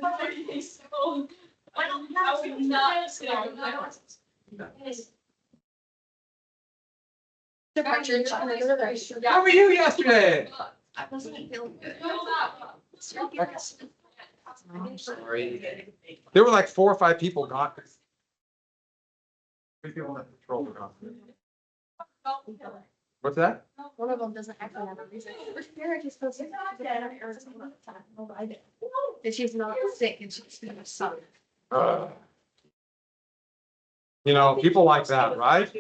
I don't have. I would not. I don't. How were you yesterday? I wasn't feeling good. I'm sorry. There were like 4 or 5 people gone. 3 people in patrol were gone. What's that? One of them doesn't actually have a reason. She's supposed to get out of Arizona all the time. Oh, I did. And she's not sick and she's gonna suck. You know, people like that, right?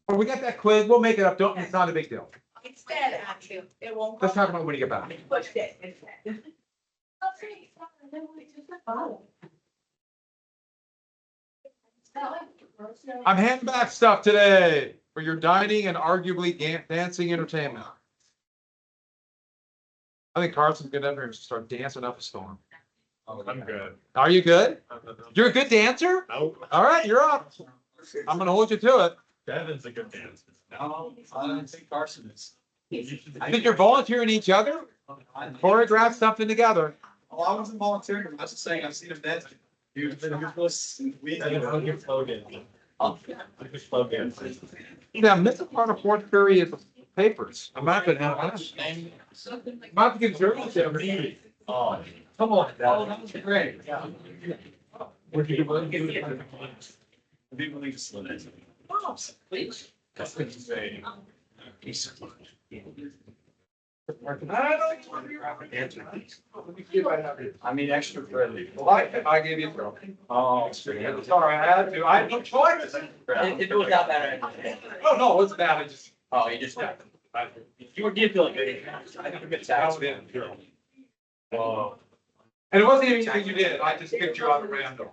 Well, we got that quiz. We'll make it up. Don't, it's not a big deal. It's dead, actually. It won't. Let's talk about when you get back. Push it. It's dead. I'm handing back stuff today for your dining and arguably dancing entertainment. I think Carson's good up here and start dancing up a storm. I'm good. Are you good? You're a good dancer? Nope. All right, you're up. I'm gonna hold you to it. Devin's a good dancer. No, I don't think Carson is. I think you're volunteering each other. Choreograph something together. Oh, I wasn't volunteering. I was just saying I've seen him dance. He was really sweet. I'll give slogan. Yeah, I'm missing part of fourth period papers. I'm not gonna have. I'm about to get journals every. Oh, Come on. oh, that was great. Yeah. People need to slow down. Please. That's what you say. He's so much. I mean, extra friendly. I gave you a throw. Oh, Sorry, I had to. I had no choice. If it was that bad. Oh, no, it wasn't bad. I just. Oh, you just got. You were feeling good. I think a bit sad. Whoa. And it wasn't even anything you did. I just picked you out of random.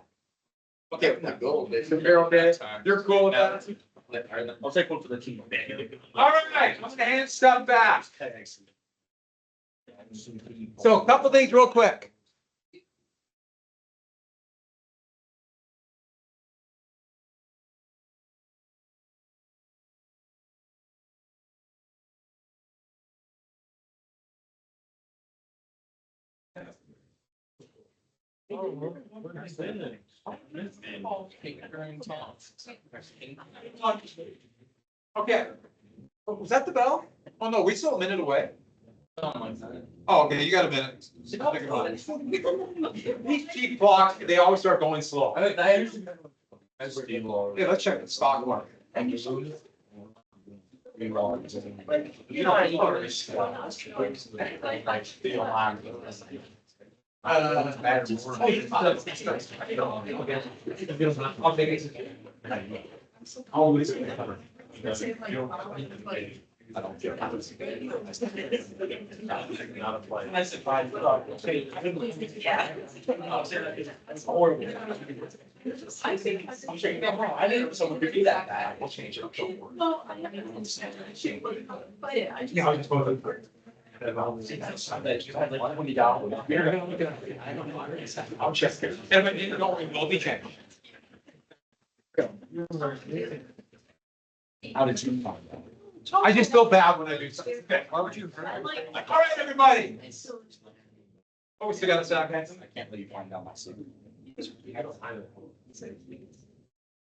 Okay, You're okay. You're cool with that? I'll take one for the team. All right, I'm gonna hand stuff back. So a couple things real quick. Okay. Was that the bell? Oh, no, we still a minute away. Oh, okay, you got a minute. These cheap clocks, they always start going slow. Yeah, let's check the stock market. I don't care. I think, I'm sure you know, I didn't know someone could be that bad. We'll change it. Well, I understand. But yeah, I just. Yeah, I just voted. I bet you had like $20. I don't know. I'll check it. And it will be changed. How did you find that? I just feel bad when I do something. Why would you? All right, everybody. Oh, we still got a second. I can't let you find out my secret.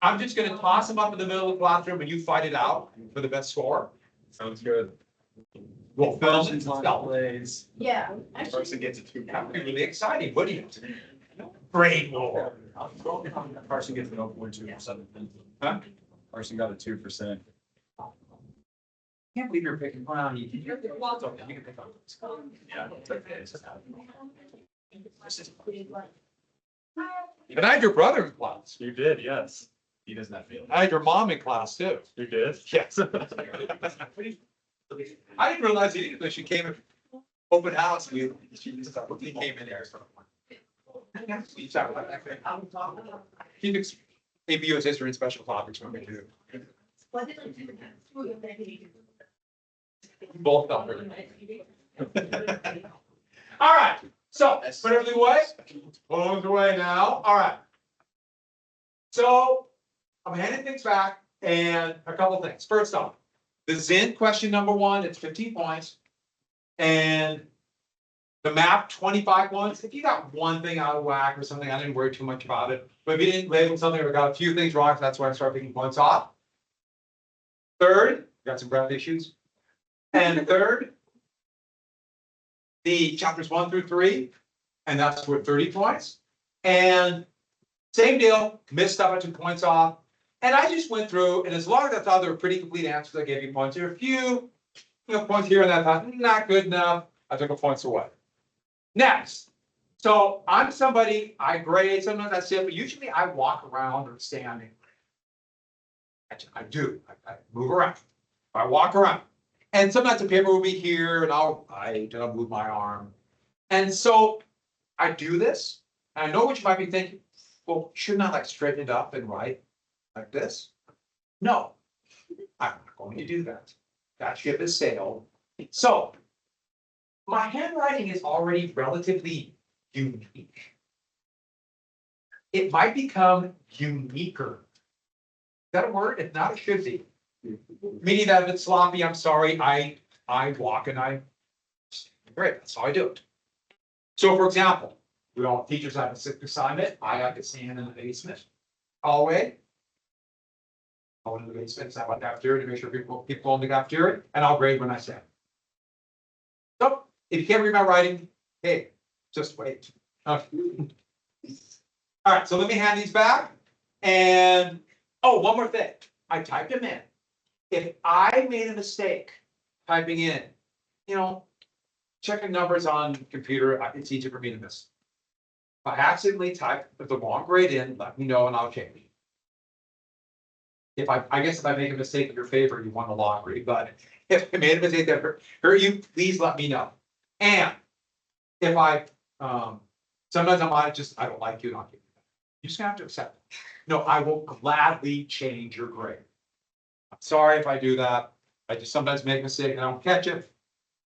I'm just gonna toss them up in the middle of the classroom and you fight it out for the best score. Sounds good. We'll film it. Plays. Yeah. Person gets a 2. That would be really exciting, wouldn't it? Brain war. Carson gets an 0.2 for 7. Huh? Carson got a 2%. Can't believe you're picking on you. You can pick on. Yeah, it's okay. And I had your brother in class. You did, yes. He does not feel. I had your mom in class too. You did? Yes. I didn't realize you did, she came in open house, she came in there. She took APUSH history and special topics when we do. Both felt really. All right, so put everything away. Phones away now. All right. So I'm handing things back and a couple things. First off, the Zen question number 1, it's 15 points. And The map 25 points. If you got one thing out of whack or something, I didn't worry too much about it. But if you didn't label something or got a few things wrong, that's why I started picking points off. Third, got some breath issues. And third, the chapters 1 through 3, and that's worth 30 points. And same deal, missed stuff, I took points off. And I just went through, and as long as I thought they were pretty complete answers, I gave you points. There were a few, points here and that I thought, not good enough. I took the points away. Next. So I'm somebody, I grade, sometimes I sit, but usually I walk around or standing. I do, I move around. I walk around. And sometimes the paper will be here and I'll move my arm. And so I do this. And I know what you might be thinking, well, shouldn't I like straighten it up and write like this? No, I'm not going to do that. That ship has sailed. So my handwriting is already relatively unique. It might become uniquer. Is that a word? If not, it should be. Meaning that if it's sloppy, I'm sorry, I walk and great, that's how I do it. So for example, we all teachers have a sick assignment. I have to stand in the basement hallway. Go into the basement, stand by the cafeteria to make sure people in the cafeteria, and I'll grade when I stand. So if you can't read my writing, hey, just wait. Okay. All right, so let me hand these back. And oh, one more thing. I typed them in. If I made a mistake typing in, checking numbers on computer, it's easy for me to miss. If I accidentally type the wrong grade in, let me know and I'll change. I guess if I make a mistake in your favor, you won the lottery, but if I made a mistake that hurt you, please let me know. And if sometimes I don't like you, and I'll give you that. You just have to accept it. No, I will gladly change your grade. I'm sorry if I do that. I just sometimes make a mistake and I don't catch it.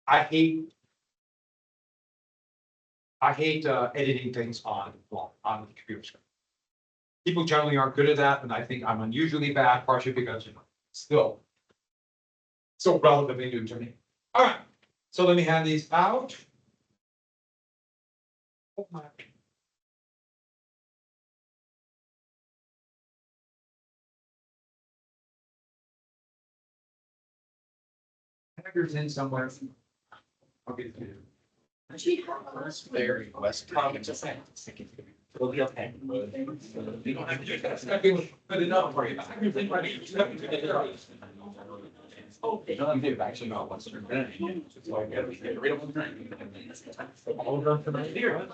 I hate editing things on the computer screen. People generally aren't good at that, and I think I'm unusually bad, partially because still so relatively new to me. All right, so let me hand these out. Oh my. Hacker's in somewhere. I'll get it to you. Very West Commons. It'll be okay. You don't have to do that. It's not good enough for you. Oh, I'm actually not Western. It's like get rid of them. All done tonight here.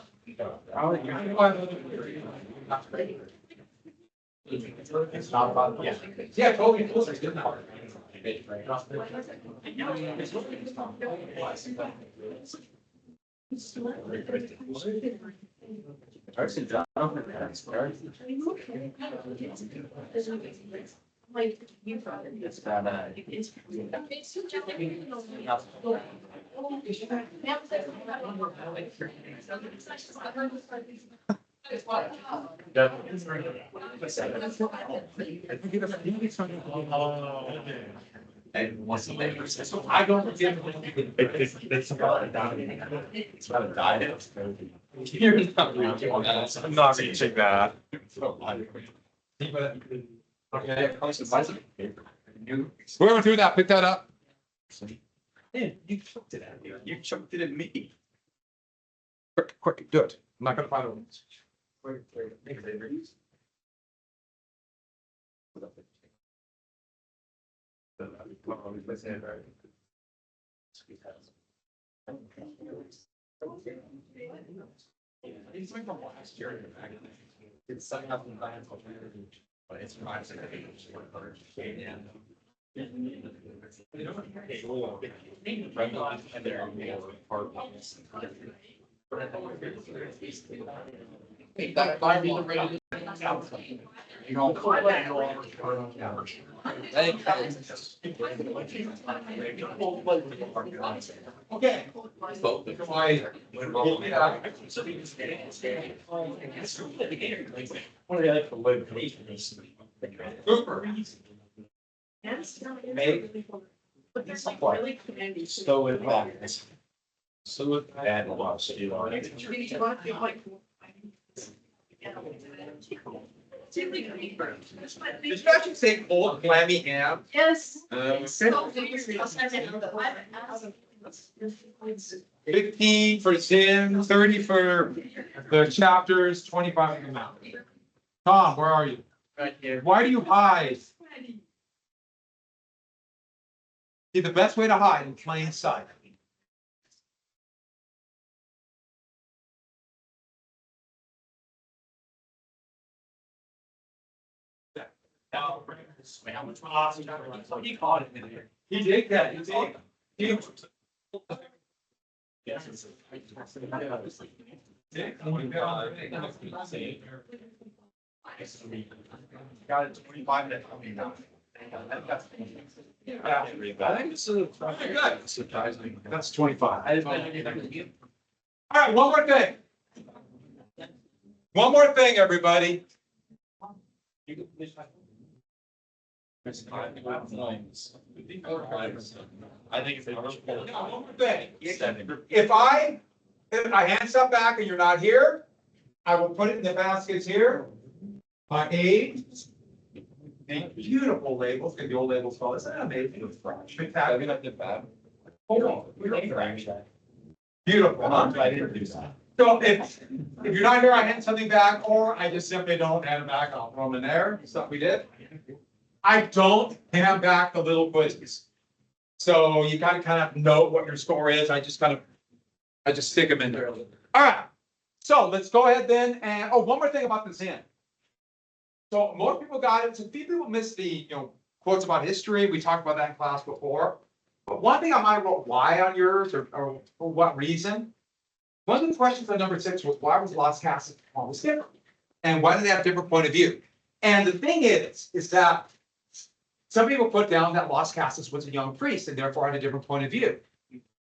It's not about, Yeah, totally. Like, you brought it. It's about, and what's the name? So I don't forget. It's about a diet. It's about a diet. You're not reaching that. I'm not reaching that. Okay. You Whoever threw that, pick that up. chucked it at me. You chucked it at me. Quick, do it. I'm not gonna find it. It's like from last year. It's setting up in plan, but it's not. Okay. Cooper. So with that. So bad loss, you know. Did you actually say old clammy ham? Yes. So 15 for Zim, 30 for the chapters, 25 for the mount. Tom, where are you? right here. Why do you hide? See, the best way to hide in plain sight. How much loss? He caught it in there. He did that, he did. He- Yes. Got it 25 minutes. I think it's Good. surprising. That's 25. I didn't. All right, one more thing. One more thing, everybody. I think if they. One more thing. If I hand stuff back and you're not here, I will put it in the baskets here. My aid. And beautiful labels, and the old labels call this amazing. Spectacular. Beautiful, huh? I didn't do that. So if you're not here, I hand something back, or I just simply don't hand it back, I'll throw them in there, stuff we did. I don't hand back the little quizzes. So you gotta kind of know what your score is, I just stick them in there. All right, so let's go ahead then, and, oh, one more thing about the Zin. So most people got it, so few people miss the, quotes about history, we talked about that in class before. But one thing I might have wrote why on yours, or for what reason. One of the questions on number 6 was, why was Las Casas always different? And why do they have a different point of view? And the thing is that some people put down that Las Casas was a young priest and therefore had a different point of view.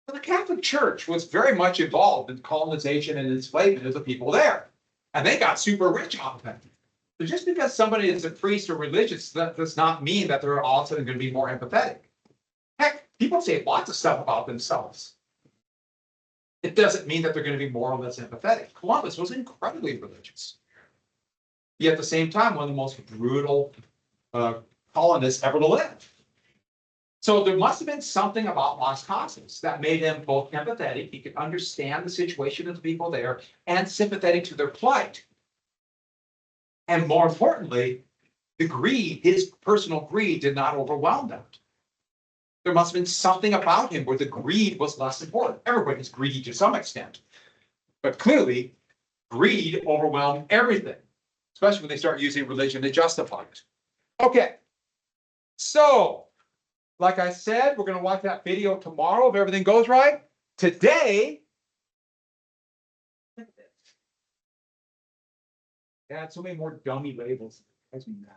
But the Catholic Church was very much involved in colonization and enslavement of the people there. And they got super rich off of it. So just because somebody is a priest or religious, that does not mean that they're all of a sudden going to be more empathetic. Heck, people say lots of stuff about themselves. It doesn't mean that they're going to be more or less empathetic. Columbus was incredibly religious. Yet at the same time, one of the most brutal colonists ever to live. So there must have been something about Las Casas that made him both empathetic, he could understand the situation of the people there, and sympathetic to their plight. And more importantly, the greed, his personal greed, did not overwhelm them. There must have been something about him where the greed was less important. Everybody's greedy to some extent. But clearly, greed overwhelmed everything, especially when they start using religion to justify it. Okay, so, like I said, we're going to watch that video tomorrow if everything goes right. Today, add so many more dummy labels. That's me mad.